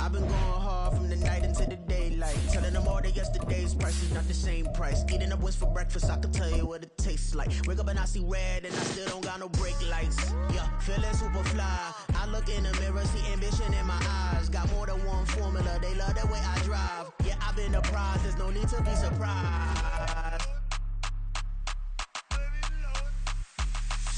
I've been going hard from the night into the daylight. Telling them all that yesterday's price is not the same price. Eating up wings for breakfast, I can tell you what it tastes like. Wake up and I see red and I still don't got no brake lights. Yeah, feeling super fly. I look in the mirror, see ambition in my eyes. Got more than one formula, they love the way I drive. Yeah, I've been the prize, there's no need to be surprised.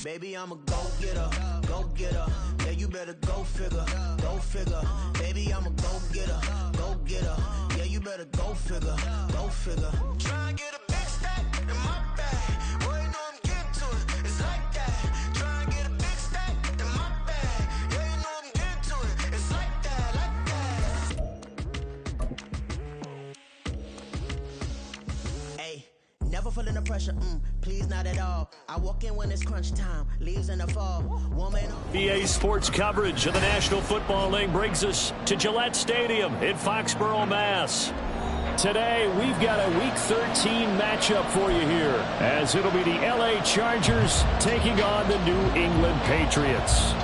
Baby, I'm a go-getter, go-getter. Yeah, you better go figure, go figure. Baby, I'm a go-getter, go-getter. Yeah, you better go figure, go figure. Try and get a big stack in my bag. Boy, you know I'm getting to it, it's like that. Try and get a big stack in my bag. Yeah, you know I'm getting to it, it's like that, like that. Hey. Never feeling the pressure, please not at all. I walk in when it's crunch time, leaves in the fall. Woman. BA Sports coverage of the National Football League brings us to Gillette Stadium in Foxborough, Mass. Today, we've got a Week 13 matchup for you here, as it'll be the LA Chargers taking on the New England Patriots.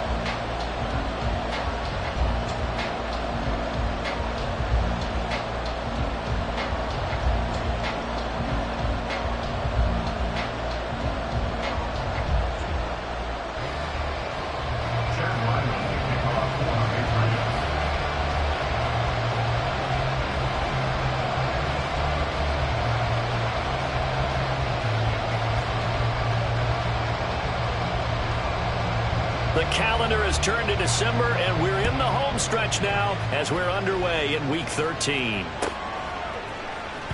The calendar has turned to December, and we're in the home stretch now as we're underway in Week 13.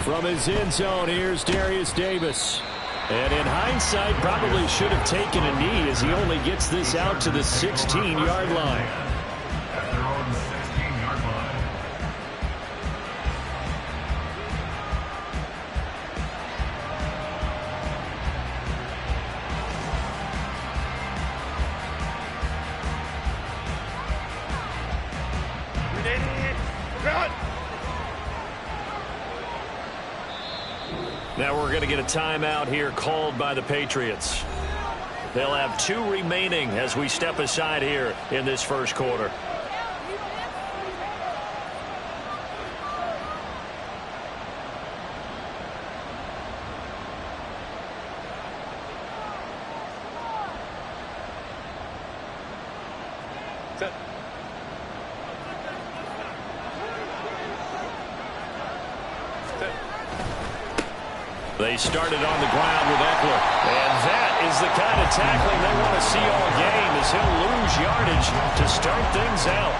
From his end zone, here's Darius Davis. And in hindsight, probably should have taken a knee as he only gets this out to the 16-yard line. Now we're going to get a timeout here called by the Patriots. They'll have 2 remaining as we step aside here in this first quarter. They started on the ground with Eckler. And that is the kind of tackling they want to see all game, as he'll lose yardage to start things out.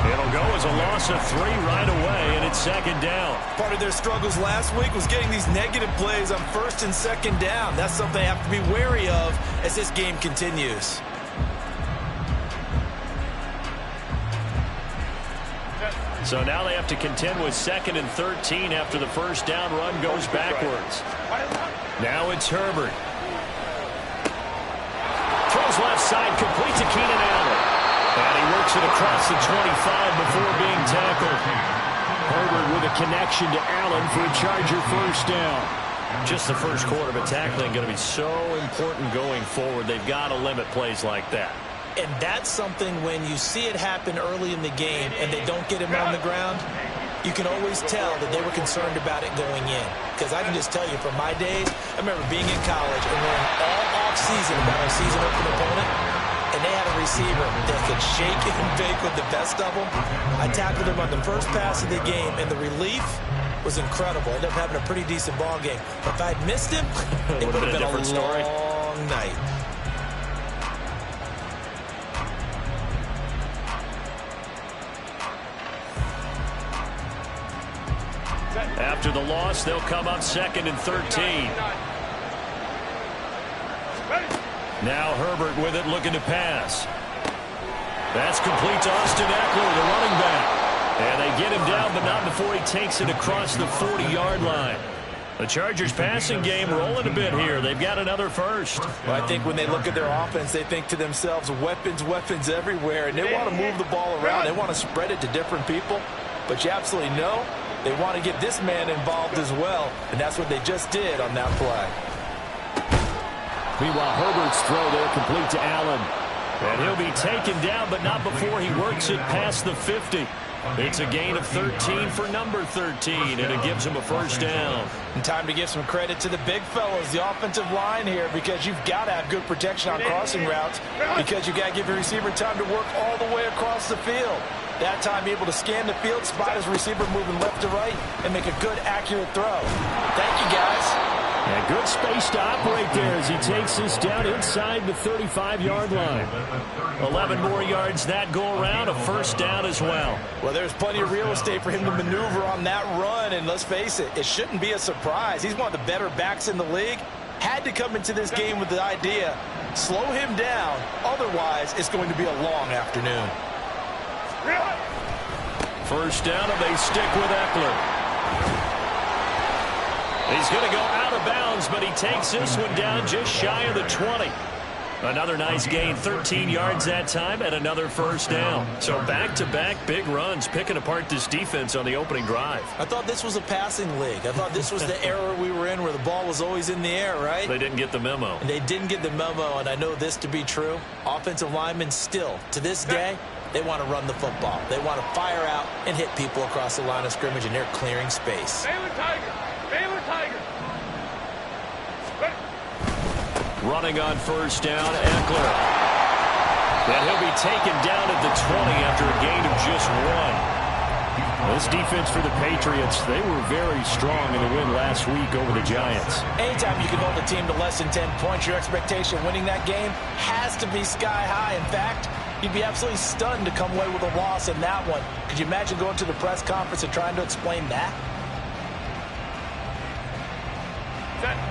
It'll go as a loss of 3 right away, and it's second down. Part of their struggles last week was getting these negative plays on first and second down. That's something they have to be wary of as this game continues. So now they have to contend with 2nd and 13 after the first down run goes backwards. Now it's Herbert. Throws left side, complete to Keenan Allen. And he works it across the 25 before being tackled. Herbert with a connection to Allen for a Charger first down. Just the first quarter, but tackling going to be so important going forward. They've got to limit plays like that. And that's something when you see it happen early in the game and they don't get him on the ground, you can always tell that they were concerned about it going in. Because I can just tell you from my days, I remember being in college and learning all off-season about our season opening opponent, and they had a receiver that could shake it and bake with the best of them. I tackled him on the first pass of the game, and the relief was incredible. I ended up having a pretty decent ball game. But if I'd missed him, it would have been a long night. After the loss, they'll come up 2nd and 13. Now Herbert with it, looking to pass. That's complete to Austin Eckler, the running back. And they get him down, but not before he takes it across the 40-yard line. The Chargers passing game rolling a bit here. They've got another first. Well, I think when they look at their offense, they think to themselves, weapons, weapons everywhere. And they want to move the ball around. They want to spread it to different people. But you absolutely know they want to get this man involved as well. And that's what they just did on that play. Meanwhile, Herbert's throw there complete to Allen. And he'll be taken down, but not before he works it past the 50. It's a gain of 13 for number 13, and it gives him a first down. And time to give some credit to the big fellas, the offensive line here, because you've got to have good protection on crossing routes, because you've got to give your receiver time to work all the way across the field. That time, be able to scan the field, spot his receiver moving left to right, and make a good, accurate throw. Thank you, guys. And good space to operate there as he takes this down inside the 35-yard line. 11 more yards that go around, a first down as well. Well, there's plenty of real estate for him to maneuver on that run, and let's face it, it shouldn't be a surprise. He's one of the better backs in the league. Had to come into this game with the idea, slow him down, otherwise it's going to be a long afternoon. First down, and they stick with Eckler. He's going to go out of bounds, but he takes this one down just shy of the 20. Another nice gain, 13 yards that time, and another first down. So back-to-back big runs, picking apart this defense on the opening drive. I thought this was a passing league. I thought this was the era we were in where the ball was always in the air, right? They didn't get the memo. And they didn't get the memo, and I know this to be true. Offensive linemen still, to this day, they want to run the football. They want to fire out and hit people across the line of scrimmage, and they're clearing space. Baylor Tiger! Baylor Tiger! Running on first down, Eckler. And he'll be taken down at the 20 after a gain of just 1. This defense for the Patriots, they were very strong in the win last week over the Giants. Anytime you can hold a team to less than 10 points, your expectation of winning that game has to be sky high. In fact, you'd be absolutely stunned to come away with a loss in that one. Could you imagine going to the press conference and trying to explain that?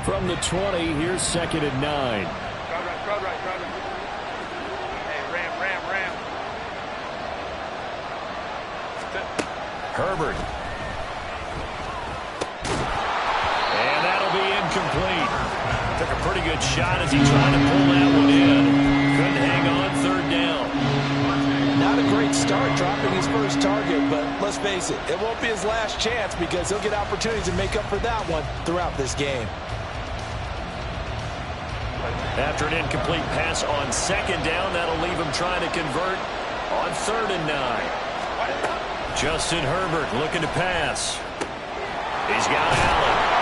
From the 20, here's 2nd and 9. Crowd right. Hey, ram. Herbert. And that'll be incomplete. Took a pretty good shot as he tried to pull that one in. Couldn't hang on, 3rd down. Not a great start dropping his first target, but let's face it, it won't be his last chance because he'll get opportunities to make up for that one throughout this game. After an incomplete pass on 2nd down, that'll leave him trying to convert on 3rd and 9. Justin Herbert looking to pass. He's got Allen.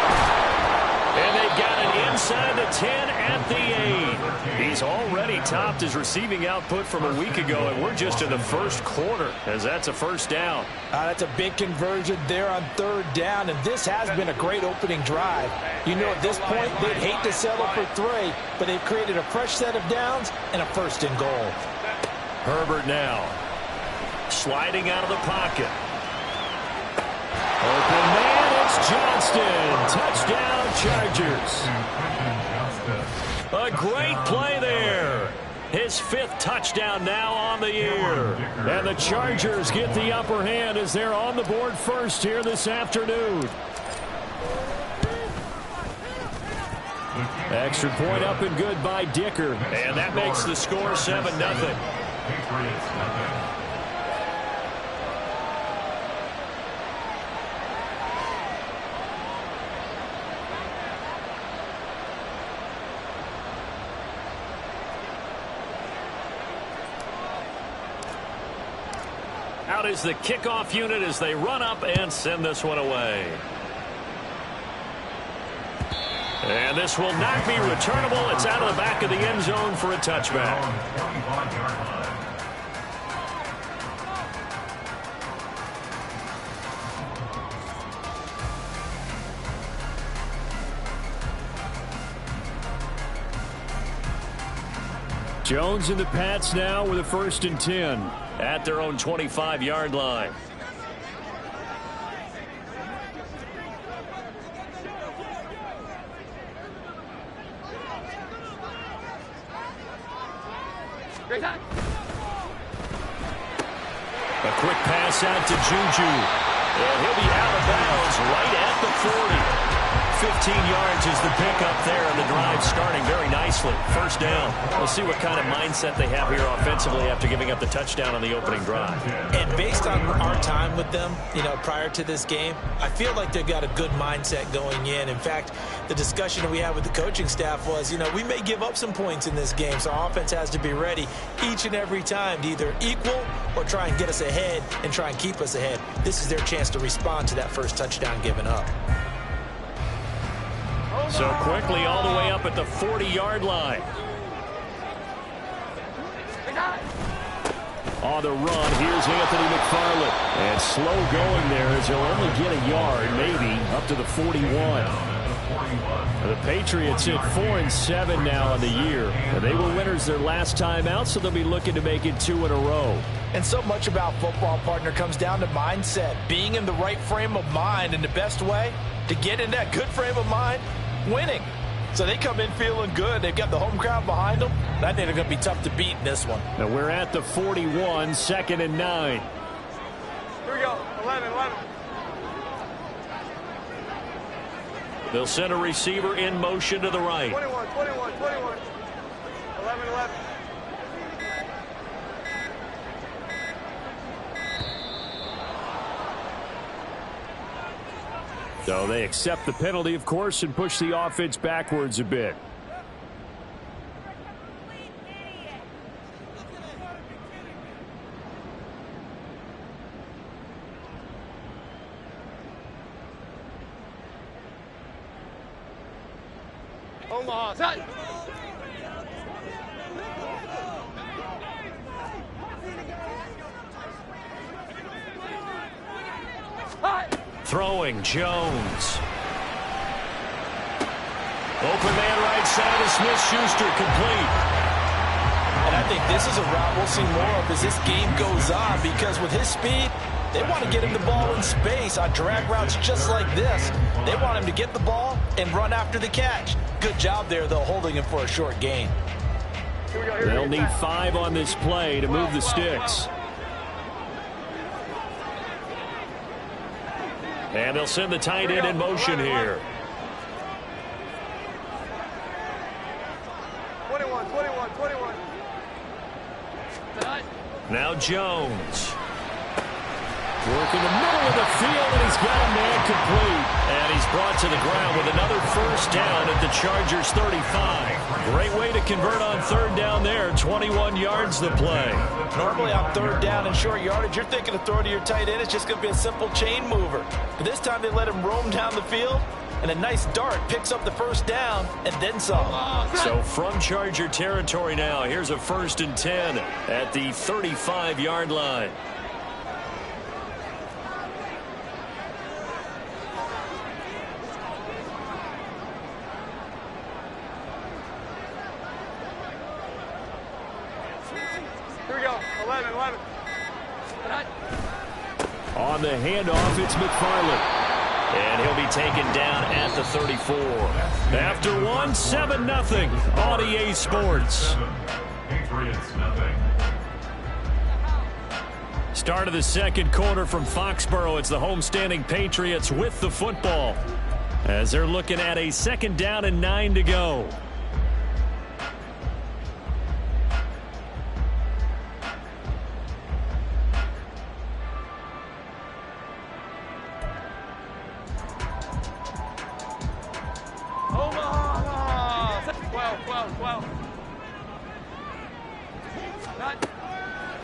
And they've got it inside the 10 at the 8. He's already topped his receiving output from a week ago, and we're just in the first quarter as that's a first down. That's a big conversion there on 3rd down, and this has been a great opening drive. You know, at this point, they'd hate to settle for 3, but they've created a fresh set of downs and a 1st and goal. Herbert now sliding out of the pocket. Open man, it's Johnston. Touchdown, Chargers. A great play there. His 5th touchdown now on the year. And the Chargers get the upper hand as they're on the board first here this afternoon. Extra point up and good by Dicker. And that makes the score 7-0. Out is the kickoff unit as they run up and send this one away. And this will not be returnable. It's out of the back of the end zone for a touchback. Jones and the Pats now with a 1st and 10 at their own 25-yard line. A quick pass out to Juju. And he'll be out of bounds right at the 40. 15 yards is the pickup there, and the drive starting very nicely. First down. We'll see what kind of mindset they have here offensively after giving up the touchdown on the opening drive. And based on our time with them, prior to this game, I feel like they've got a good mindset going in. In fact, the discussion that we had with the coaching staff was, we may give up some points in this game, so our offense has to be ready each and every time to either equal or try and get us ahead and try and keep us ahead. This is their chance to respond to that first touchdown given up. So quickly all the way up at the 40-yard line. On the run, here's Anthony McFarland. And slow going there as he'll only get a yard, maybe, up to the 41. The Patriots hit 4-7 now on the year. They were winners their last time out, so they'll be looking to make it 2 in a row. And so much about football, partner, comes down to mindset. Being in the right frame of mind, and the best way to get in that good frame of mind, winning. So they come in feeling good. They've got the home crowd behind them. I think they're going to be tough to beat in this one. Now we're at the 41, 2nd and 9. Here we go. 11. They'll send a receiver in motion to the right. 21. 11. So they accept the penalty, of course, and push the offense backwards a bit. Omaha, set. Throwing, Jones. Open man right side of Smith-Schuster, complete. And I think this is a route we'll see more of as this game goes on, because with his speed, they want to get him the ball in space on drag routes just like this. They want him to get the ball and run after the catch. Good job there, though, holding him for a short gain. They'll need 5 on this play to move the sticks. And they'll send the tight end in motion here. 21. Now Jones. Working the middle of the field, and he's got a man complete. And he's brought to the ground with another first down at the Chargers' 35. Great way to convert on 3rd down there. 21 yards the play. Normally on 3rd down and short yardage, you're thinking of throwing to your tight end. It's just going to be a simple chain mover. But this time they let him roam down the field, and a nice dart picks up the first down and then some. So from Charger territory now, here's a 1st and 10 at the 35-yard line. Here we go. 11. On the handoff, it's McFarland. And he'll be taken down at the 34. After 1, 7-0 on EA Sports. Start of the 2nd quarter from Foxborough. It's the homestanding Patriots with the football, as they're looking at a 2nd down and 9 to go.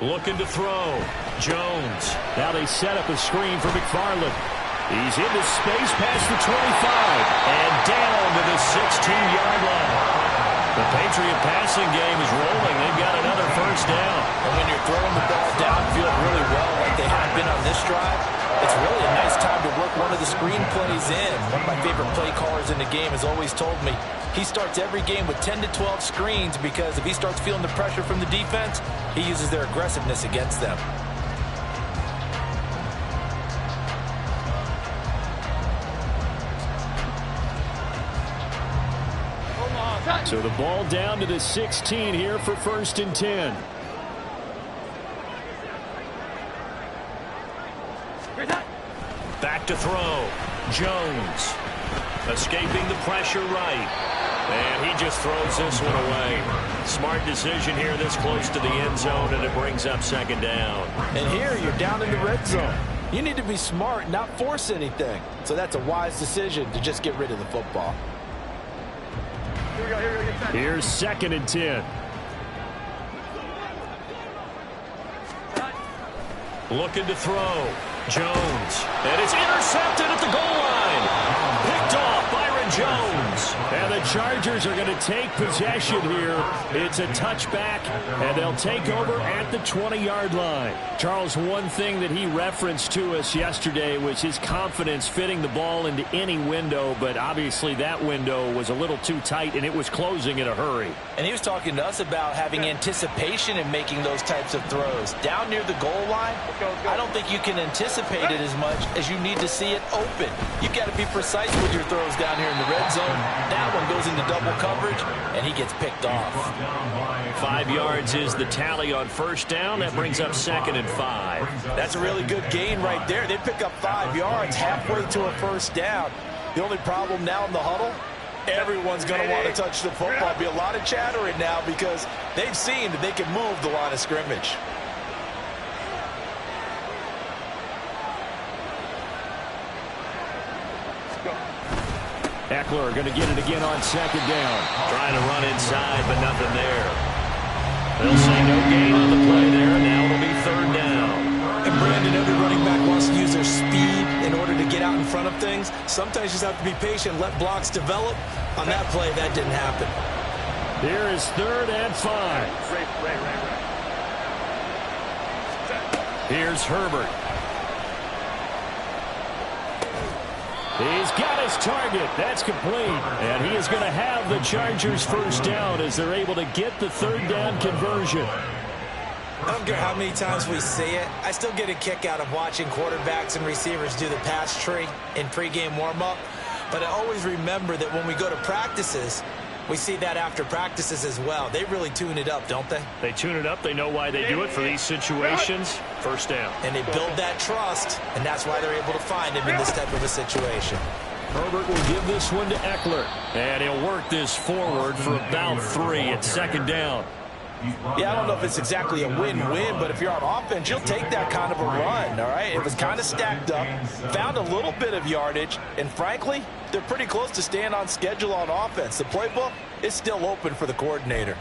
Looking to throw. Jones. Now they set up a screen for McFarland. He's into space past the 25 and down to the 16-yard line. The Patriot passing game is rolling. They've got another first down. And when you're throwing the ball downfield really well like they have been on this drive, it's really a nice time to work one of the screen plays in. One of my favorite play callers in the game has always told me he starts every game with 10 to 12 screens, because if he starts feeling the pressure from the defense, he uses their aggressiveness against them. So the ball down to the 16 here for 1st and 10. Back to throw. Jones. Escaping the pressure right. And he just throws this one away. Smart decision here this close to the end zone, and it brings up second down. And here you're down in the red zone. You need to be smart, not force anything. So that's a wise decision to just get rid of the football. Here we go, get set. Here's 2nd and 10. Looking to throw. Jones. And it's intercepted at the goal line. Picked off Byron Jones. And the Chargers are going to take possession here. It's a touchback, and they'll take over at the 20-yard line. Charles, one thing that he referenced to us yesterday was his confidence fitting the ball into any window, but obviously that window was a little too tight, and it was closing in a hurry. And he was talking to us about having anticipation in making those types of throws. Down near the goal line, I don't think you can anticipate it as much as you need to see it open. You've got to be precise with your throws down here in the red zone. That one goes into double coverage, and he gets picked off. 5 yards is the tally on first down. That brings up 2nd and 5. That's a really good gain right there. They pick up 5 yards halfway to a first down. The only problem now in the huddle, everyone's going to want to touch the football. Be a lot of chattering now because they've seen that they can move the line of scrimmage. Eckler going to get it again on 2nd down. Trying to run inside, but nothing there. They'll say no gain on the play there. Now it'll be 3rd down. And Brandon, every running back wants to use their speed in order to get out in front of things. Sometimes you just have to be patient, let blocks develop. On that play, that didn't happen. Here is 3rd and 5. Here's Herbert. He's got his target. That's complete. And he is going to have the Chargers first down as they're able to get the 3rd down conversion. I don't care how many times we see it. I still get a kick out of watching quarterbacks and receivers do the pass tree in pregame warm-up. But I always remember that when we go to practices, we see that after practices as well. They really tune it up, don't they? They tune it up. They know why they do it for these situations. First down. And they build that trust, and that's why they're able to find him in this type of a situation. Herbert will give this one to Eckler. And he'll work this forward for about 3 at 2nd down. Yeah, I don't know if it's exactly a win-win, but if you're on offense, you'll take that kind of a run, all right? It was kind of stacked up, found a little bit of yardage, and frankly, they're pretty close to staying on schedule on offense. The playbook is still open for the coordinator.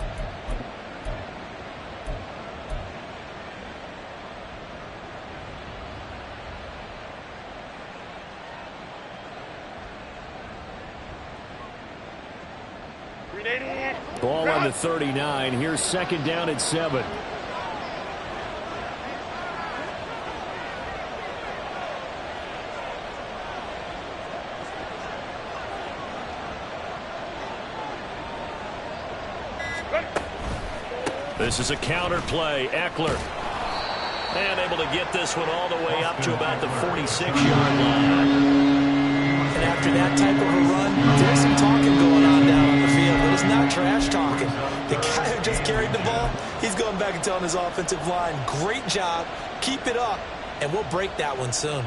Ball on the 39. Here's 2nd down and 7. This is a counter play. Eckler. And able to get this one all the way up to about the 46-yard line. And after that type of a run, there's some talking going on down on the field, but it's not trash talking. The guy who just carried the ball, he's going back and telling his offensive line, great job, keep it up, and we'll break that one soon.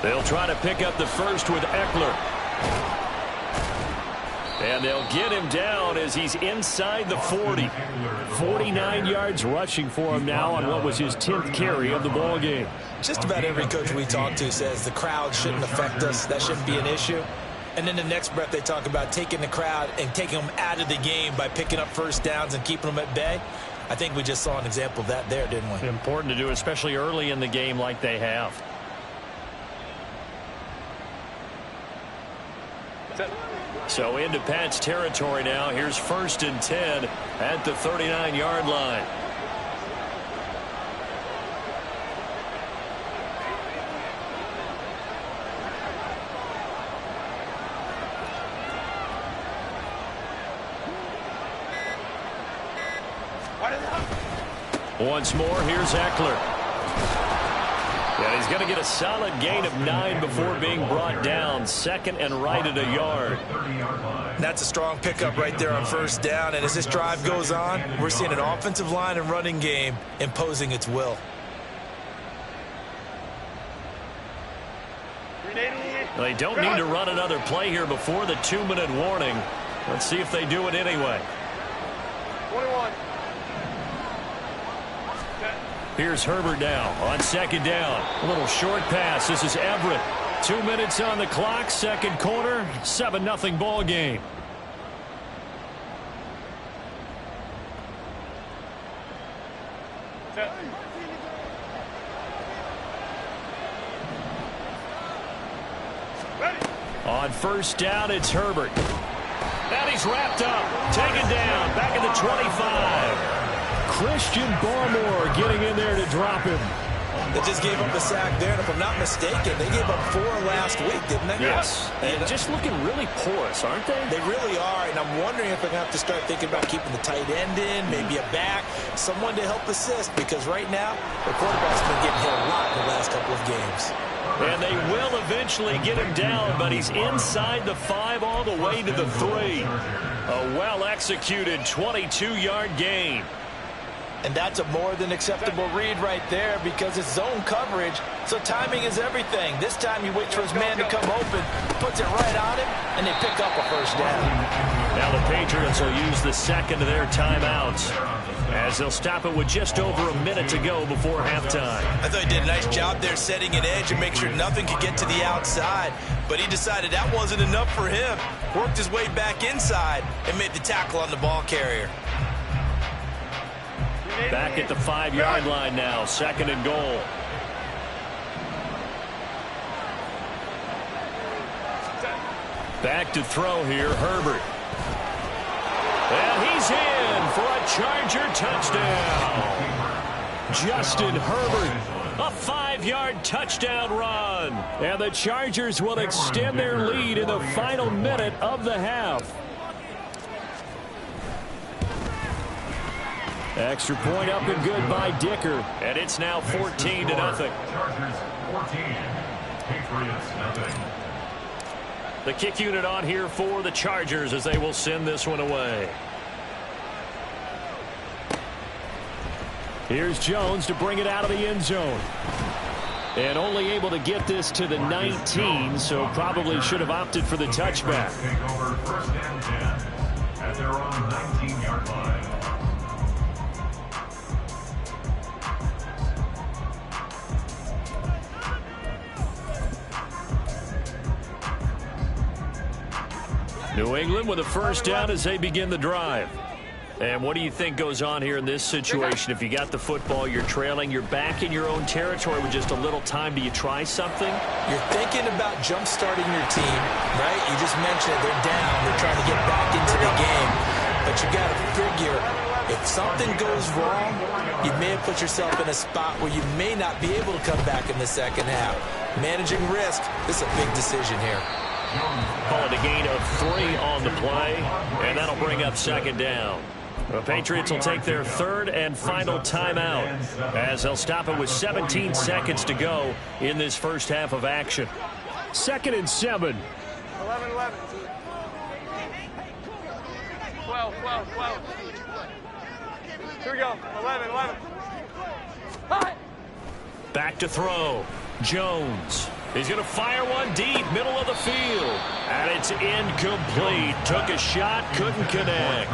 They'll try to pick up the first with Eckler. And they'll get him down as he's inside the 40. 49 yards rushing for him now on what was his 10th carry of the ball game. Just about every coach we talk to says the crowd shouldn't affect us. That shouldn't be an issue. And then the next breath they talk about taking the crowd and taking them out of the game by picking up first downs and keeping them at bay. I think we just saw an example of that there, didn't we? Important to do, especially early in the game like they have. So into Pat's territory now. Here's 1st and 10 at the 39-yard line. Once more, here's Eckler. And he's going to get a solid gain of 9 before being brought down. Second and right at a yard. That's a strong pickup right there on first down. And as this drive goes on, we're seeing an offensive line and running game imposing its will. They don't need to run another play here before the 2-minute warning. Let's see if they do it anyway. 21. Here's Herbert now on second down. A little short pass. This is Everett. 2 minutes on the clock. Second quarter. 7-0 ball game. On first down, it's Herbert. And he's wrapped up. Taken down. Back at the 25. Christian Barmore getting in there to drop him. They just gave up a sack there, and if I'm not mistaken, they gave up 4 last week, didn't they? Yes. And just looking really porous, aren't they? They really are, and I'm wondering if they're going to have to start thinking about keeping the tight end in, maybe a back, someone to help assist, because right now, the quarterback's been getting hit a lot in the last couple of games. And they will eventually get him down, but he's inside the 5 all the way to the 3. A well-executed 22-yard gain. And that's a more than acceptable read right there because it's zone coverage, so timing is everything. This time he waits for his man to come open, puts it right on him, and they pick up a first down. Now the Patriots will use the second of their timeouts as they'll stop it with just over a minute to go before halftime. I thought he did a nice job there setting an edge and make sure nothing could get to the outside, but he decided that wasn't enough for him. Worked his way back inside and made the tackle on the ball carrier. Back at the 5-yard line now, second and goal. Back to throw here, Herbert. And he's in for a Charger touchdown. Justin Herbert, a 5-yard touchdown run. And the Chargers will extend their lead in the final minute of the half. Extra point up and good by Dicker. And it's now 14-0. Chargers 14, Patriots nothing. The kick unit on here for the Chargers as they will send this one away. Here's Jones to bring it out of the end zone. And only able to get this to the 19, so probably should have opted for the touchback. Take over first and 10 at their own 19-yard line. New England with a first down as they begin the drive. And what do you think goes on here in this situation? If you got the football, you're trailing, you're back in your own territory with just a little time. Do you try something? You're thinking about jump-starting your team, right? You just mentioned it. They're down. They're trying to get back into the game. But you got to figure, if something goes wrong, you may have put yourself in a spot where you may not be able to come back in the second half. Managing risk, this is a big decision here. Call it a gain of 3 on the play, and that'll bring up second down. The Patriots will take their third and final timeout as they'll stop it with 17 seconds to go in this first half of action. 2nd and 7. 11, 11. 12, 12, 12. Here we go. 11, 11. Hi. Back to throw. Jones. He's going to fire one deep, middle of the field. And it's incomplete. Took a shot, couldn't connect.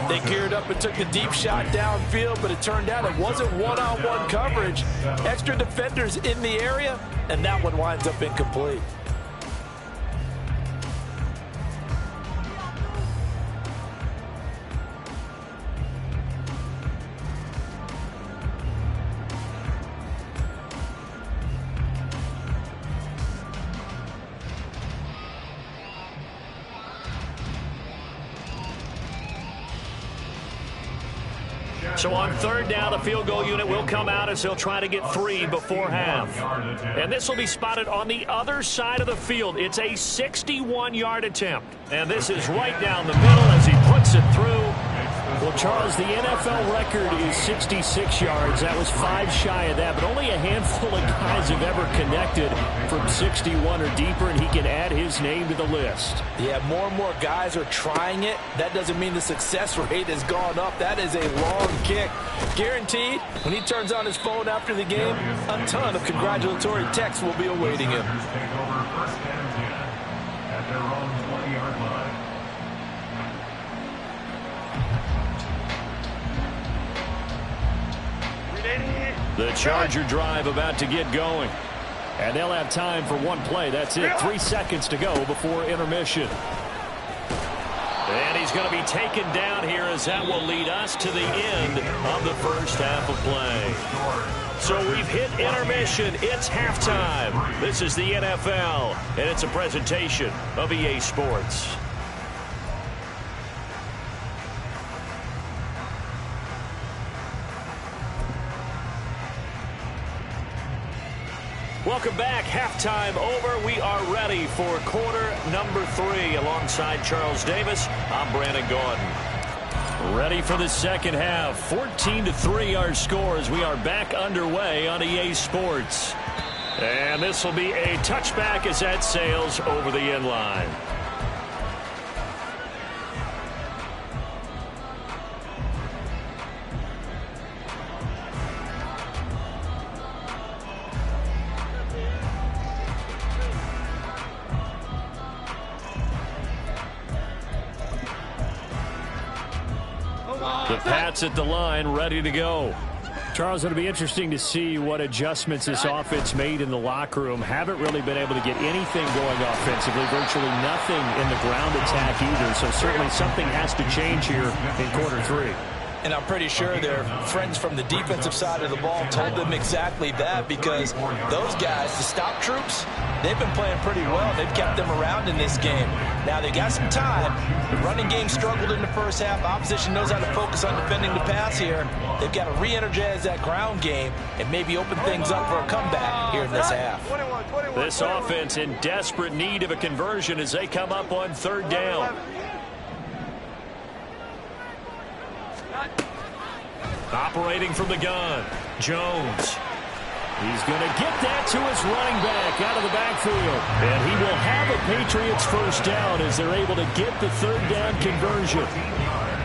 They geared up and took the deep shot downfield, but it turned out it wasn't one-on-one coverage. Extra defenders in the area, and that one winds up incomplete. So on third down, the field goal unit will come out as they'll try to get 3 before half. And this will be spotted on the other side of the field. It's a 61-yard attempt. And this is right down the middle as he puts it through. Well, Charles, the NFL record is 66 yards. That was 5 shy of that, but only a handful of guys have ever connected from 61 or deeper, and he can add his name to the list. Yeah, more and more guys are trying it. That doesn't mean the success rate has gone up. That is a long kick. Guaranteed, when he turns on his phone after the game, a ton of congratulatory texts will be awaiting him. Take over first and 10 at their own 20-yard line. The Charger drive about to get going. And they'll have time for one play. That's it. 3 seconds to go before intermission. And he's going to be taken down here as that will lead us to the end of the first half of play. So we've hit intermission. It's halftime. This is the NFL, and it's a presentation of EA Sports. Welcome back. Halftime over. We are ready for quarter number 3. Alongside Charles Davis, I'm Brandon Gordon. Ready for the second half. 14-3 our score as we are back underway on EA Sports. And this will be a touchback as that sails over the end line. The Pats at the line, ready to go. Charles, it'll be interesting to see what adjustments this offense made in the locker room. Haven't really been able to get anything going offensively, virtually nothing in the ground attack either. So certainly something has to change here in quarter 3. And I'm pretty sure their friends from the defensive side of the ball told them exactly that, because those guys, the stop troops, they've been playing pretty well. They've kept them around in this game. Now, they got some time. The running game struggled in the first half. Opposition knows how to focus on defending the pass here. They've got to re-energize that ground game and maybe open things up for a comeback here in this half. This offense in desperate need of a conversion as they come up on third down. Operating from the gun, Jones. He's going to get that to his running back out of the backfield. And he will have a Patriots first down as they're able to get the third down conversion.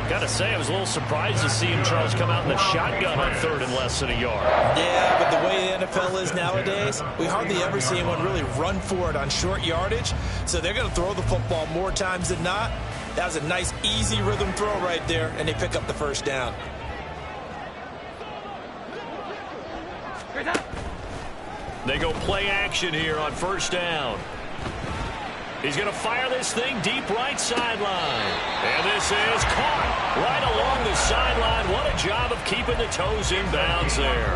Got to say, I was a little surprised to see him, Charles, come out in the shotgun on third and less than a yard. Yeah, but the way the NFL is nowadays, we hardly ever see anyone really run for it on short yardage. So they're going to throw the football more times than not. That was a nice, easy rhythm throw right there, and they pick up the first down. They go play action here on first down. He's going to fire this thing deep right sideline. And this is caught right along the sideline. What a job of keeping the toes in bounds there.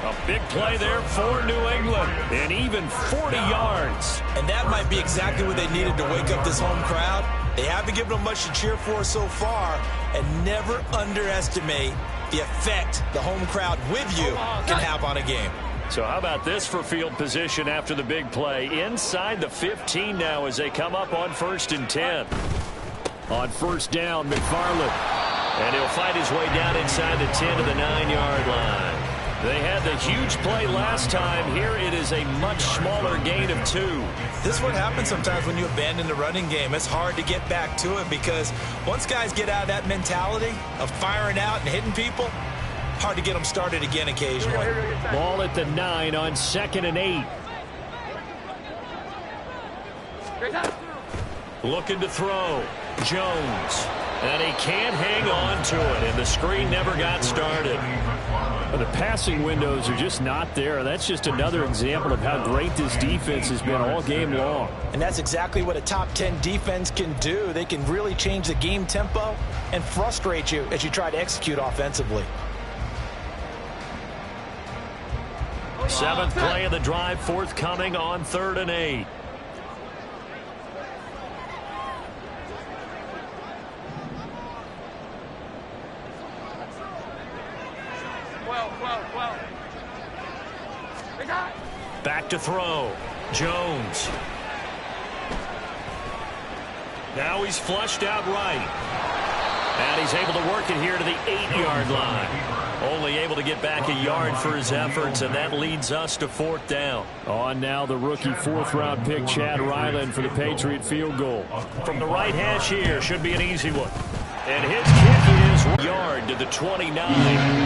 A big play there for New England. And even 40 yards. And that might be exactly what they needed to wake up this home crowd. They haven't given them much to cheer for so far. And never underestimate the effect the home crowd with you can have on a game. So how about this for field position after the big play? Inside the 15 now as they come up on 1st and 10. On first down, McFarland. And he'll fight his way down inside the 10 to the 9-yard line. They had the huge play last time. Here it is a much smaller gain of 2. This is what happens sometimes when you abandon the running game. It's hard to get back to it because once guys get out of that mentality of firing out and hitting people, hard to get them started again occasionally. Ball at the 9 on 2nd and 8. Looking to throw. Jones. And he can't hang on to it, and the screen never got started. The passing windows are just not there. That's just another example of how great this defense has been all game long. And that's exactly what a top 10 defense can do. They can really change the game tempo and frustrate you as you try to execute offensively. 7th play of the drive forthcoming on 3rd and 8. Back to throw. Jones. Now he's flushed out right. And he's able to work it here to the 8-yard line. Only able to get back a yard for his efforts, and that leads us to 4th down. On now the rookie 4th-round pick, Chad Ryland, for the Patriot field goal. From the right hash here, should be an easy one. And his kick is yard to the 29.